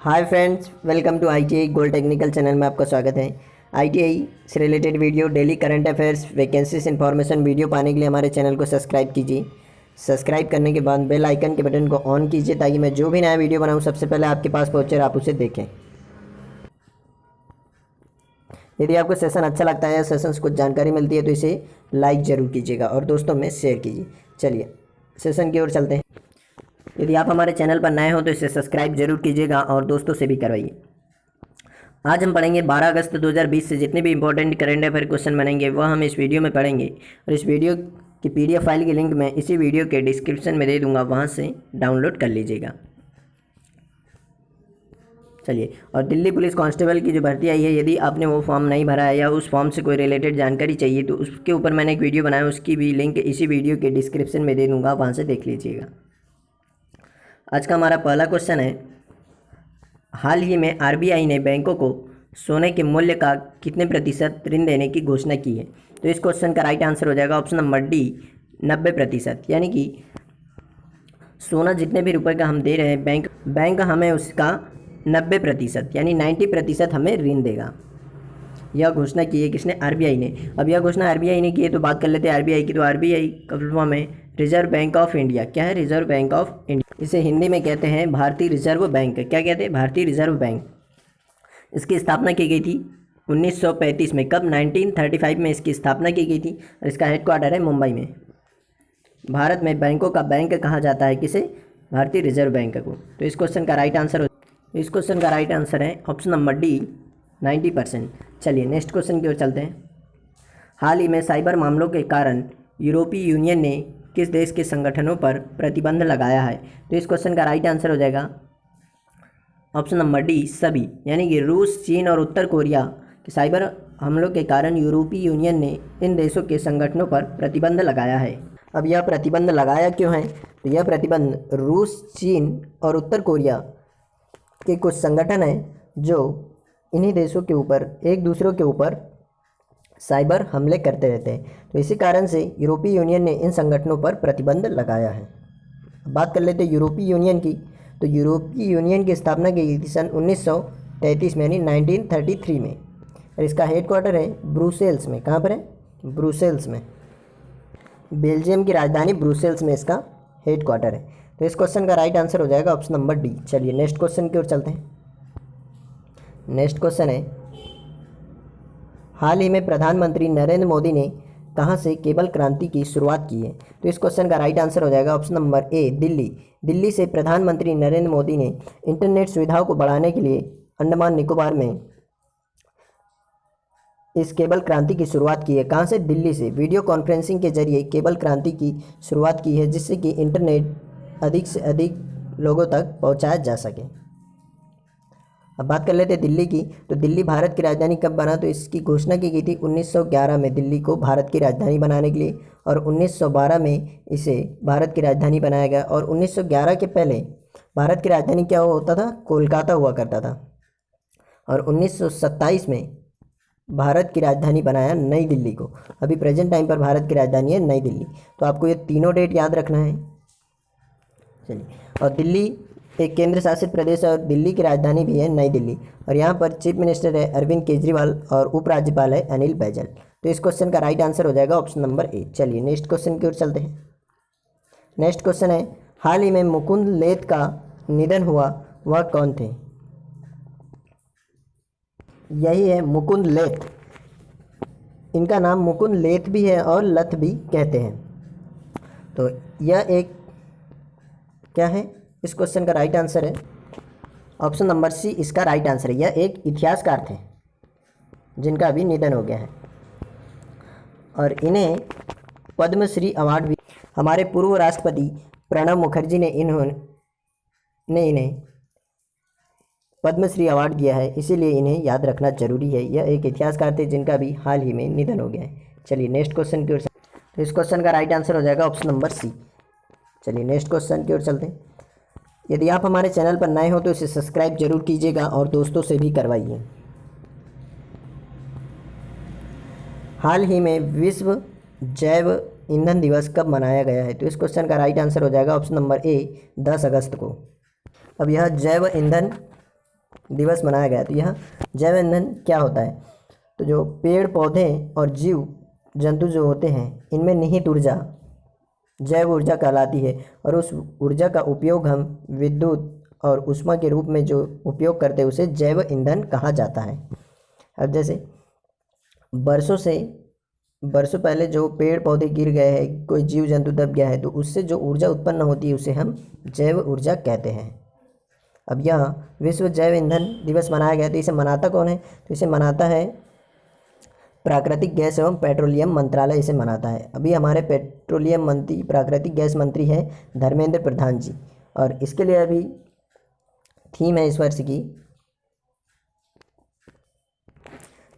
Hi friends, welcome to ITI gold technical channel में आपका स्वागत है। ITI से related video, daily current affairs, vacancies information video पाने के लिए हमारे चैनल को सब्सक्राइब कीजिए। सब्सक्राइब करने के बाद बेल आइकन के बटन को ऑन कीजिए ताकि मैं जो भी नया वीडियो बनाऊं सबसे पहले आपके पास पहुंचे और आप उसे देखें। यदि आपको सेशन अच्छा लगता है या सेशन से कुछ जानकारी मिलती है तो इसे लाइक ज़रूर कीजिएगा और दोस्तों में शेयर कीजिए। चलिए सेशन की ओर चलते हैं। यदि आप हमारे चैनल पर नए हो तो इसे सब्सक्राइब जरूर कीजिएगा और दोस्तों से भी करवाइए। आज हम पढ़ेंगे 12 अगस्त 2020 से जितने भी इंपॉर्टेंट करंट अफेयर क्वेश्चन बनेंगे वह हम इस वीडियो में पढ़ेंगे और इस वीडियो की PDF फाइल की लिंक मैं इसी वीडियो के डिस्क्रिप्शन में दे दूंगा, वहां से डाउनलोड कर लीजिएगा। चलिए, और दिल्ली पुलिस कांस्टेबल की जो भर्ती आई है, यदि आपने वो फॉर्म नहीं भरा है या उस फॉर्म से कोई रिलेटेड जानकारी चाहिए तो उसके ऊपर मैंने एक वीडियो बनाया, उसकी भी लिंक इसी वीडियो के डिस्क्रिप्शन में दे दूँगा, वहाँ से देख लीजिएगा। आज का हमारा पहला क्वेश्चन है, हाल ही में RBI ने बैंकों को सोने के मूल्य का कितने प्रतिशत ऋण देने की घोषणा की है? तो इस क्वेश्चन का राइट आंसर हो जाएगा ऑप्शन नंबर डी, 90%। यानी कि सोना जितने भी रुपए का हम दे रहे हैं, बैंक हमें उसका 90% यानी 90% हमें ऋण देगा। यह घोषणा की है किसने? RBI ने। अब यह घोषणा RBI ने की है तो बात कर लेते हैं RBI की। तो RBI का फुल फॉर्म है रिजर्व बैंक ऑफ इंडिया। क्या है? Reserve bank of India. इसे हिंदी में कहते हैं भारतीय रिजर्व बैंक। क्या कहते हैं? भारतीय रिजर्व बैंक। इसकी स्थापना की गई थी 1935 में। कब? 1935 में इसकी स्थापना की गई थी और इसका हेडक्वार्टर है मुंबई में। भारत में बैंकों का बैंक कहा जाता है किसे? भारतीय रिजर्व बैंक को। तो इस क्वेश्चन का राइट आंसर है ऑप्शन नंबर डी, 90%। चलिए नेक्स्ट क्वेश्चन की ओर चलते हैं। हाल ही में साइबर मामलों के कारण यूरोपीय यूनियन ने किस देश के संगठनों पर प्रतिबंध लगाया है? तो इस क्वेश्चन का राइट आंसर हो जाएगा ऑप्शन नंबर डी, सभी। यानी कि रूस, चीन और उत्तर कोरिया के साइबर हमलों के कारण यूरोपीय यूनियन ने इन देशों के संगठनों पर प्रतिबंध लगाया है। अब यह प्रतिबंध लगाया क्यों है? तो यह प्रतिबंध रूस, चीन और उत्तर कोरिया के कुछ संगठन हैं जो इन्हीं देशों के ऊपर, एक दूसरों के ऊपर साइबर हमले करते रहते हैं। तो इसी कारण से यूरोपीय यूनियन ने इन संगठनों पर प्रतिबंध लगाया है। बात कर लेते हैं यूरोपीय यूनियन की। तो यूरोपीय यूनियन की स्थापना की गई थी सन 1933 में, यानी 1933 में। और इसका हेडक्वार्टर है ब्रुसेल्स में। कहाँ पर है? ब्रुसेल्स में। बेल्जियम की राजधानी ब्रुसेल्स में इसका हेडक्वार्टर है। तो इस क्वेश्चन का राइट आंसर हो जाएगा ऑप्शन नंबर डी। चलिए नेक्स्ट क्वेश्चन की ओर चलते हैं। नेक्स्ट क्वेश्चन है, हाल ही में प्रधानमंत्री नरेंद्र मोदी ने कहां से केबल क्रांति की शुरुआत की है? तो इस क्वेश्चन का राइट आंसर हो जाएगा option number A, Delhi. Delhi से प्रधानमंत्री नरेंद्र मोदी ने इंटरनेट सुविधाओं को बढ़ाने के लिए अंडमान निकोबार में इस केबल क्रांति की शुरुआत की है। कहां से? दिल्ली से। वीडियो कॉन्फ्रेंसिंग के जरिए केबल क्रांति की शुरुआत की है, जिससे कि इंटरनेट अधिक से अधिक लोगों तक पहुंचाया जा सके। अब बात कर लेते हैं दिल्ली की। तो दिल्ली भारत की राजधानी कब बना? तो इसकी घोषणा की गई थी 1911 में दिल्ली को भारत की राजधानी बनाने के लिए, और 1912 में इसे भारत की राजधानी बनाया गया। और 1911 के पहले भारत की राजधानी क्या होता था? कोलकाता हुआ करता था। और 1927 में भारत की राजधानी बनाया नई दिल्ली को। अभी प्रेजेंट टाइम पर भारत की राजधानी है नई दिल्ली। तो आपको ये तीनों डेट याद रखना है। चलिए, और दिल्ली एक केंद्र शासित प्रदेश है और दिल्ली की राजधानी भी है नई दिल्ली। और यहाँ पर चीफ मिनिस्टर है अरविंद केजरीवाल और उपराज्यपाल है अनिल बैजल। तो इस क्वेश्चन का राइट आंसर हो जाएगा ऑप्शन नंबर ए। चलिए नेक्स्ट क्वेश्चन की ओर चलते हैं। नेक्स्ट क्वेश्चन है, हाल ही में मुकुंद लेथ का निधन हुआ, वह कौन थे? यही है मुकुंद लेथ। इनका नाम मुकुंद लेथ भी है और लथ भी कहते हैं। तो यह एक क्या है? इस क्वेश्चन का राइट आंसर है ऑप्शन नंबर सी, इसका राइट आंसर है। यह एक इतिहासकार थे जिनका अभी निधन हो गया है और इन्हें पद्मश्री अवार्ड भी, हमारे पूर्व राष्ट्रपति प्रणब मुखर्जी ने इन्हें पद्मश्री अवार्ड दिया है, इसीलिए इन्हें याद रखना जरूरी है। यह एक इतिहासकार थे जिनका भी हाल ही में निधन हो गया है। चलिए नेक्स्ट क्वेश्चन की ओर। तो इस क्वेश्चन का राइट आंसर हो जाएगा ऑप्शन नंबर सी। चलिए नेक्स्ट क्वेश्चन की ओर चलते हैं। यदि आप हमारे चैनल पर नए हो तो इसे सब्सक्राइब जरूर कीजिएगा और दोस्तों से भी करवाइए। हाल ही में विश्व जैव ईंधन दिवस कब मनाया गया है? तो इस क्वेश्चन का राइट आंसर हो जाएगा ऑप्शन नंबर ए, 10 अगस्त को। अब यह जैव ईंधन दिवस मनाया गया। तो यह जैव ईंधन क्या होता है? तो जो पेड़ पौधे और जीव जंतु जो होते हैं इनमें निहित ऊर्जा जैव ऊर्जा कहलाती है, और उस ऊर्जा का उपयोग हम विद्युत और ऊष्मा के रूप में जो उपयोग करते हैं उसे जैव ईंधन कहा जाता है। अब जैसे बरसों पहले जो पेड़ पौधे गिर गए हैं, कोई जीव जंतु दब गया है, तो उससे जो ऊर्जा उत्पन्न होती है उसे हम जैव ऊर्जा कहते हैं। अब यह विश्व जैव ईंधन दिवस मनाया गया। तो इसे मनाता कौन है? तो इसे मनाता है प्राकृतिक गैस एवं पेट्रोलियम मंत्रालय, इसे मनाता है। अभी हमारे पेट्रोलियम मंत्री, प्राकृतिक गैस मंत्री है धर्मेंद्र प्रधान जी, और इसके लिए अभी थीम है इस वर्ष की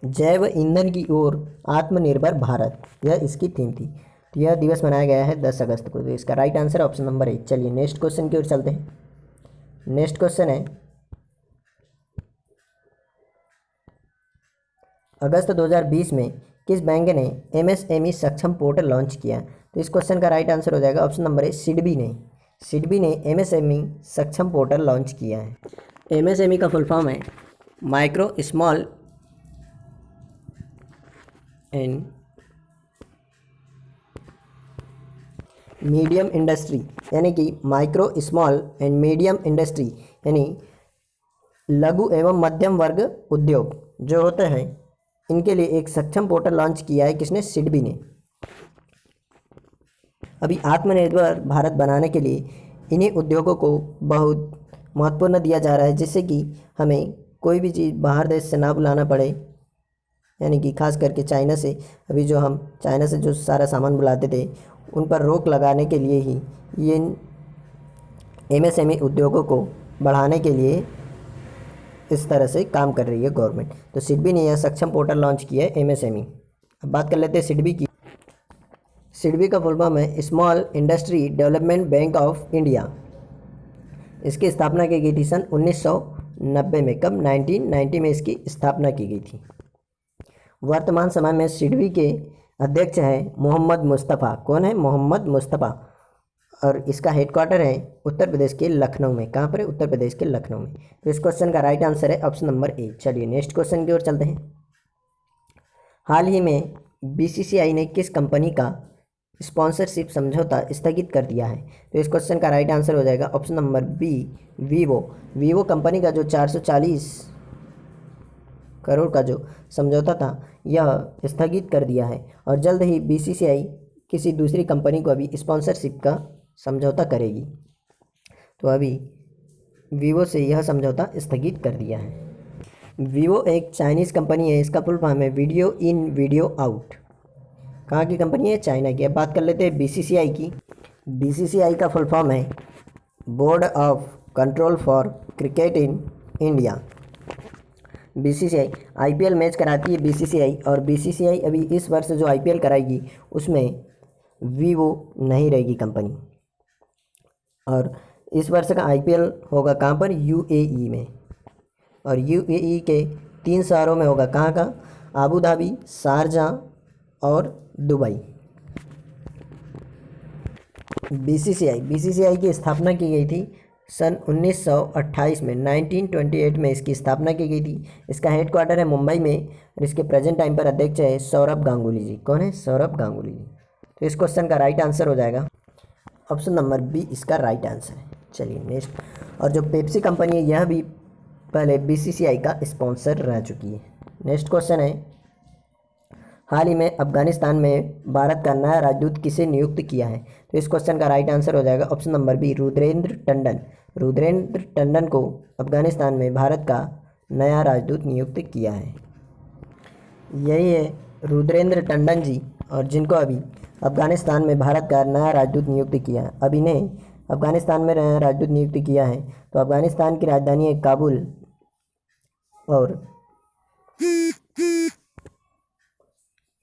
जैव ईंधन की ओर आत्मनिर्भर भारत, यह इसकी थीम थी। तो यह दिवस मनाया गया है 10 अगस्त को। तो इसका राइट आंसर ऑप्शन नंबर 1। चलिए नेक्स्ट क्वेश्चन की ओर चलते हैं। नेक्स्ट क्वेश्चन है, अगस्त 2020 में किस बैंक ने एमएसएमई सक्षम पोर्टल लॉन्च किया? तो इस क्वेश्चन का राइट आंसर हो जाएगा ऑप्शन नंबर ए, सिडबी ने एमएसएमई सक्षम पोर्टल लॉन्च किया है। एमएसएमई का फुल फॉर्म है micro small and medium industry, यानी कि micro small and medium industry यानी लघु एवं मध्यम वर्ग उद्योग जो होते हैं इनके लिए एक सक्षम पोर्टल लॉन्च किया है। किसने? सिडबी ने। अभी आत्मनिर्भर भारत बनाने के लिए इन्हीं उद्योगों को बहुत महत्वपूर्ण दिया जा रहा है, जिससे कि हमें कोई भी चीज़ बाहर देश से ना बुलाना पड़े, यानी कि खास करके चाइना से। अभी जो हम चाइना से जो सारा सामान बुलाते थे उन पर रोक लगाने के लिए ही ये एमएसएमई उद्योगों को बढ़ाने के लिए इस तरह से काम कर रही है गवर्नमेंट। तो सिडबी ने यह सक्षम पोर्टल लॉन्च किया है एमएसएमई। अब बात कर लेते हैं सिडबी की। सिडबी का फुल फॉर्म है small industry development bank of India. इसकी स्थापना की गई थी सन 1990 में। कब? 1990 में इसकी स्थापना की गई थी। वर्तमान समय में सिडबी के अध्यक्ष हैं मोहम्मद मुस्तफ़ा। कौन है? मोहम्मद मुस्तफ़ा। और इसका हेडक्वार्टर है उत्तर प्रदेश के लखनऊ में। कहाँ पर है? उत्तर प्रदेश के लखनऊ में। तो इस क्वेश्चन का राइट आंसर है ऑप्शन नंबर ए। चलिए नेक्स्ट क्वेश्चन की ओर चलते हैं। हाल ही में बीसीसीआई ने किस कंपनी का स्पॉन्सरशिप समझौता स्थगित कर दिया है? तो इस क्वेश्चन का राइट आंसर हो जाएगा option number B, Vivo company का जो 440 करोड़ का जो समझौता था यह स्थगित कर दिया है, और जल्द ही बीसीसीआई किसी दूसरी कंपनी को अभी स्पॉन्सरशिप का समझौता करेगी। तो अभी वीवो से यह समझौता स्थगित कर दिया है। वीवो एक चाइनीज़ कंपनी है। इसका फुल फॉर्म है वीडियो इन वीडियो आउट। कहाँ की कंपनी है? चाइना की। अब बात कर लेते हैं बीसीसीआई की। बीसीसीआई का फुल फॉर्म है board of control for cricket in India. BCCI IPL match कराती है बीसीसीआई, और बीसीसीआई अभी इस वर्ष जो आईपीएल कराएगी उसमें वीवो नहीं रहेगी कंपनी। और इस वर्ष का आईपीएल होगा कहाँ पर? यूएई में। और यूएई के 3 शहरों में होगा। कहाँ का? आबू धाबी, शारजाह और दुबई। बीसीसीआई की स्थापना की गई थी सन 1928 में। 1928 में इसकी स्थापना की गई थी। इसका हेडक्वार्टर है मुंबई में, और इसके प्रेजेंट टाइम पर अध्यक्ष है सौरभ गांगुली जी। कौन है? सौरभ गांगुली जी। तो इस क्वेश्चन का राइट आंसर हो जाएगा ऑप्शन नंबर बी, इसका राइट आंसर है। चलिए नेक्स्ट। और जो पेप्सी कंपनी है यह भी पहले बीसीसीआई का स्पॉन्सर रह चुकी है। नेक्स्ट क्वेश्चन है, हाल ही में अफगानिस्तान में भारत का नया राजदूत किसे नियुक्त किया है? तो इस क्वेश्चन का राइट आंसर हो जाएगा option number B, Rudrendra Tandon. Rudrendra Tandon को अफगानिस्तान में भारत का नया राजदूत नियुक्त किया है। यही है रुद्रेंद्र टंडन जी, और जिनको अभी अफगानिस्तान में भारत का नया राजदूत नियुक्त किया है। अब इन्हें अफगानिस्तान में नया राजदूत नियुक्त किया है। तो अफगानिस्तान की राजधानी है काबुल, और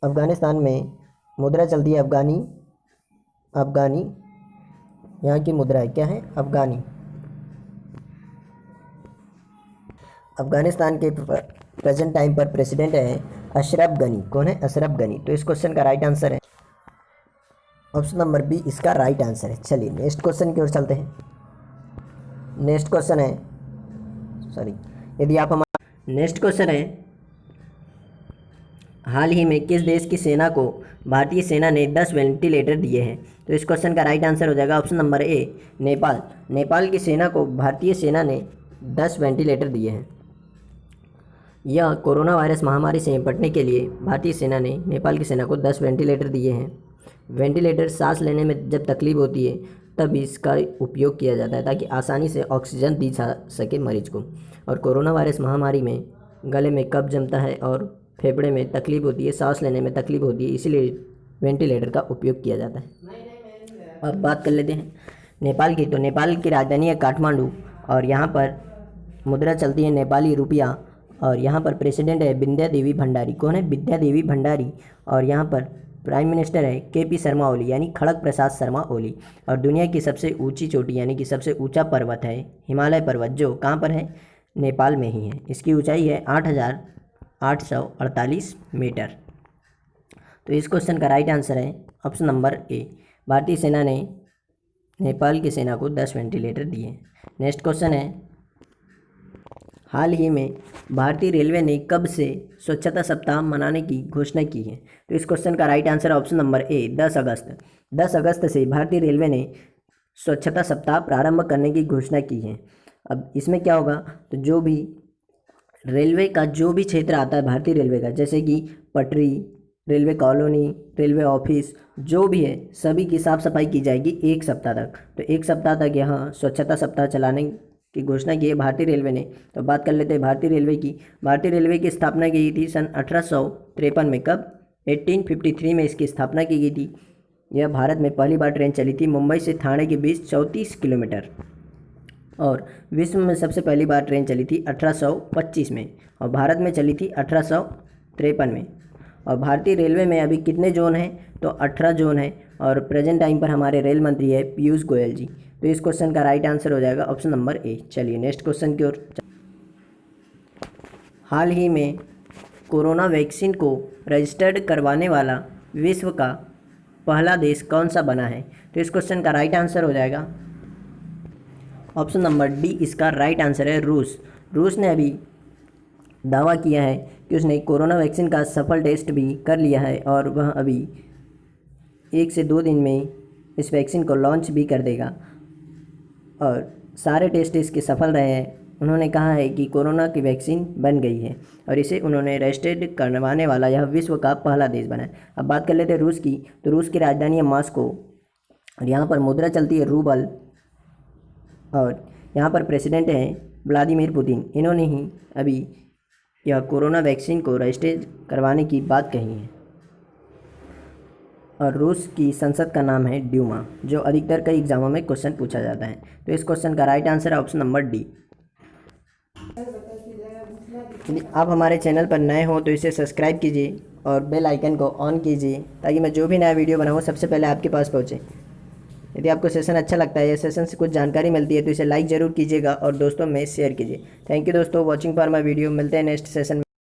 अफगानिस्तान में मुद्रा चलती है अफगानी। यहाँ की मुद्रा है क्या है? अफगानी। अफगानिस्तान के प्रेजेंट टाइम पर प्रेसिडेंट है अशरफ गनी। कौन है? अशरफ गनी। तो इस क्वेश्चन का राइट आंसर है ऑप्शन नंबर बी, इसका राइट आंसर है। चलिए नेक्स्ट क्वेश्चन की ओर चलते हैं। नेक्स्ट क्वेश्चन है यदि आप हमारा नेक्स्ट क्वेश्चन है, हाल ही में किस देश की सेना को भारतीय सेना ने 10 वेंटिलेटर दिए हैं? तो इस क्वेश्चन का राइट आंसर हो जाएगा option number A, Nepal. Nepal की सेना को भारतीय सेना ने 10 वेंटिलेटर दिए हैं। यह कोरोना वायरस महामारी से निपटने के लिए भारतीय सेना ने नेपाल की सेना को 10 वेंटिलेटर दिए हैं। वेंटिलेटर सांस लेने में जब तकलीफ होती है तब इसका उपयोग किया जाता है ताकि आसानी से ऑक्सीजन दी जा सके मरीज को। और कोरोना वायरस महामारी में गले में कफ जमता है और फेफड़े में तकलीफ होती है, सांस लेने में तकलीफ होती है, इसीलिए वेंटिलेटर का उपयोग किया जाता है। अब बात कर लेते हैं नेपाल की। तो नेपाल की राजधानी है काठमांडू और यहाँ पर मुद्रा चलती है नेपाली रुपया और यहाँ पर प्रेसिडेंट है विद्या देवी भंडारी। कौन है? विद्या देवी भंडारी। और यहाँ पर प्राइम मिनिस्टर है KP शर्मा ओली यानी खड़ग प्रसाद शर्मा ओली। और दुनिया की सबसे ऊंची चोटी यानी कि सबसे ऊंचा पर्वत है हिमालय पर्वत, जो कहाँ पर है? नेपाल में ही है। इसकी ऊंचाई है 8,848 मीटर। तो इस क्वेश्चन का राइट आंसर है ऑप्शन नंबर ए, भारतीय सेना ने नेपाल की सेना को 10 वेंटिलेटर दिए। नेक्स्ट क्वेश्चन है, हाल ही में भारतीय रेलवे ने कब से स्वच्छता सप्ताह मनाने की घोषणा की है? तो इस क्वेश्चन का राइट आंसर है ऑप्शन नंबर ए, 10 अगस्त। 10 अगस्त से भारतीय रेलवे ने स्वच्छता सप्ताह प्रारंभ करने की घोषणा की है। अब इसमें क्या होगा, तो जो भी रेलवे का जो भी क्षेत्र आता है भारतीय रेलवे का, जैसे कि पटरी, रेलवे कॉलोनी, रेलवे ऑफिस, जो भी है सभी की साफ़ सफाई की जाएगी 1 सप्ताह तक। तो 1 सप्ताह तक यहाँ स्वच्छता सप्ताह चलाने की घोषणा की है भारतीय रेलवे ने। तो बात कर लेते हैं भारतीय रेलवे की। भारतीय रेलवे की स्थापना की गई थी सन 1853 में। कब? 1853 में इसकी स्थापना की गई थी। यह भारत में पहली बार ट्रेन चली थी मुंबई से ठाणे के बीच 34 किलोमीटर। और विश्व में सबसे पहली बार ट्रेन चली थी 1825 में और भारत में चली थी 1853 में। और भारतीय रेलवे में अभी कितने जोन हैं? तो 18 जोन हैं और प्रेजेंट टाइम पर हमारे रेल मंत्री है पीयूष गोयल जी। तो इस क्वेश्चन का राइट आंसर हो जाएगा ऑप्शन नंबर ए। चलिए नेक्स्ट क्वेश्चन की ओर। हाल ही में कोरोना वैक्सीन को रजिस्टर्ड करवाने वाला विश्व का पहला देश कौन सा बना है? तो इस क्वेश्चन का राइट आंसर हो जाएगा ऑप्शन नंबर डी। इसका राइट आंसर है रूस। रूस ने अभी दावा किया है कि उसने कोरोना वैक्सीन का सफल टेस्ट भी कर लिया है और वह अभी 1 से 2 दिन में इस वैक्सीन को लॉन्च भी कर देगा। और सारे टेस्ट इसके सफल रहे हैं। उन्होंने कहा है कि कोरोना की वैक्सीन बन गई है और इसे उन्होंने रजिस्टर्ड करवाने वाला यह विश्व का पहला देश बना है। अब बात कर लेते हैं रूस की। तो रूस की राजधानी है मॉस्को और यहाँ पर मुद्रा चलती है रूबल और यहाँ पर प्रेसिडेंट हैं व्लादिमीर पुतिन। इन्होंने ही अभी यह कोरोना वैक्सीन को रजिस्टर करवाने की बात कही है। और रूस की संसद का नाम है ड्यूमा, जो अधिकतर कई एग्जामों में क्वेश्चन पूछा जाता है। तो इस क्वेश्चन का राइट आंसर है ऑप्शन नंबर डी। यदि आप हमारे चैनल पर नए हो तो इसे सब्सक्राइब कीजिए और बेल आइकन को ऑन कीजिए ताकि मैं जो भी नया वीडियो बनाऊँ सबसे पहले आपके पास पहुँचे। यदि आपको सेशन अच्छा लगता है या सेशन से कुछ जानकारी मिलती है तो इसे लाइक ज़रूर कीजिएगा और दोस्तों में शेयर कीजिए। थैंक यू दोस्तों वॉचिंग फॉर माय वीडियो। मिलते हैं नेक्स्ट सेशन में।